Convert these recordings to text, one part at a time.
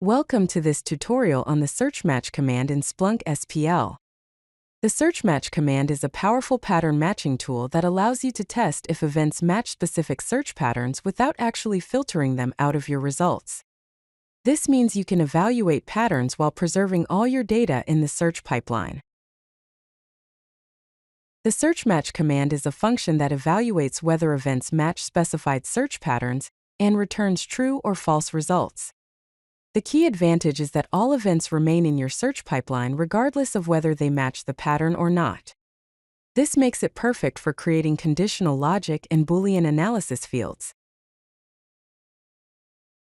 Welcome to this tutorial on the searchmatch command in Splunk SPL. The searchmatch command is a powerful pattern matching tool that allows you to test if events match specific search patterns without actually filtering them out of your results. This means you can evaluate patterns while preserving all your data in the search pipeline. The searchmatch command is a function that evaluates whether events match specified search patterns and returns true or false results. The key advantage is that all events remain in your search pipeline regardless of whether they match the pattern or not. This makes it perfect for creating conditional logic and Boolean analysis fields.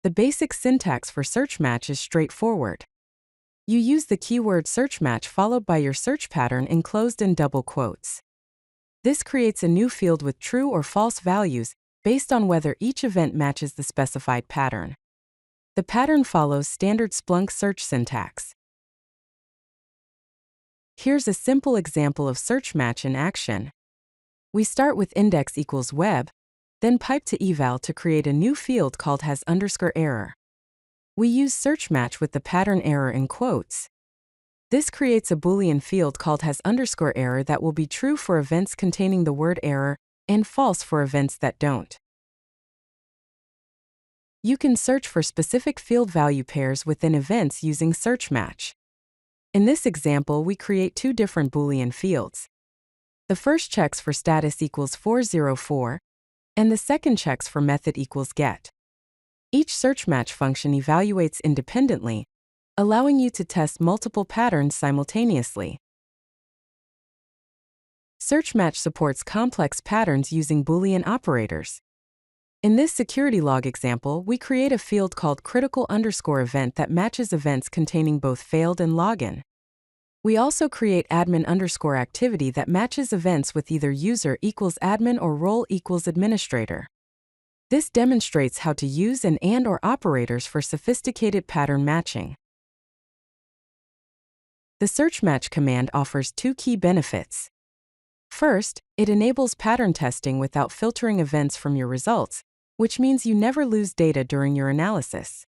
The basic syntax for searchmatch is straightforward. You use the keyword searchmatch followed by your search pattern enclosed in double quotes. This creates a new field with true or false values based on whether each event matches the specified pattern. The pattern follows standard Splunk search syntax. Here's a simple example of searchmatch in action. We start with index equals web, then pipe to eval to create a new field called has_error. We use searchmatch with the pattern error in quotes. This creates a Boolean field called has_error that will be true for events containing the word error and false for events that don't. You can search for specific field value pairs within events using searchmatch. In this example, we create two different Boolean fields. The first checks for status equals 404, and the second checks for method equals get. Each searchmatch function evaluates independently, allowing you to test multiple patterns simultaneously. Searchmatch supports complex patterns using Boolean operators. In this security log example, we create a field called critical_event that matches events containing both failed and login. We also create admin_activity that matches events with either user equals admin or role equals administrator. This demonstrates how to use and/or operators for sophisticated pattern matching. The searchmatch command offers two key benefits. First, it enables pattern testing without filtering events from your results, which means you never lose data during your analysis.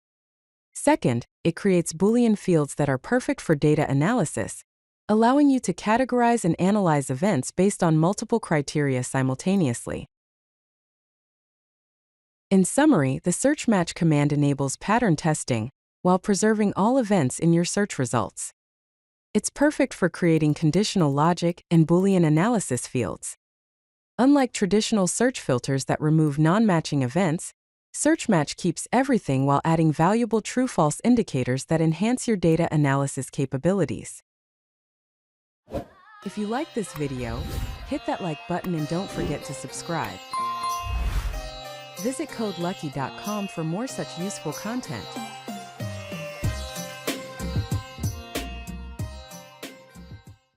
Second, it creates Boolean fields that are perfect for data analysis, allowing you to categorize and analyze events based on multiple criteria simultaneously. In summary, the searchmatch command enables pattern testing while preserving all events in your search results. It's perfect for creating conditional logic and Boolean analysis fields. Unlike traditional search filters that remove non-matching events, searchmatch keeps everything while adding valuable true-false indicators that enhance your data analysis capabilities. If you like this video, hit that like button and don't forget to subscribe. Visit CodeLucky.com for more such useful content.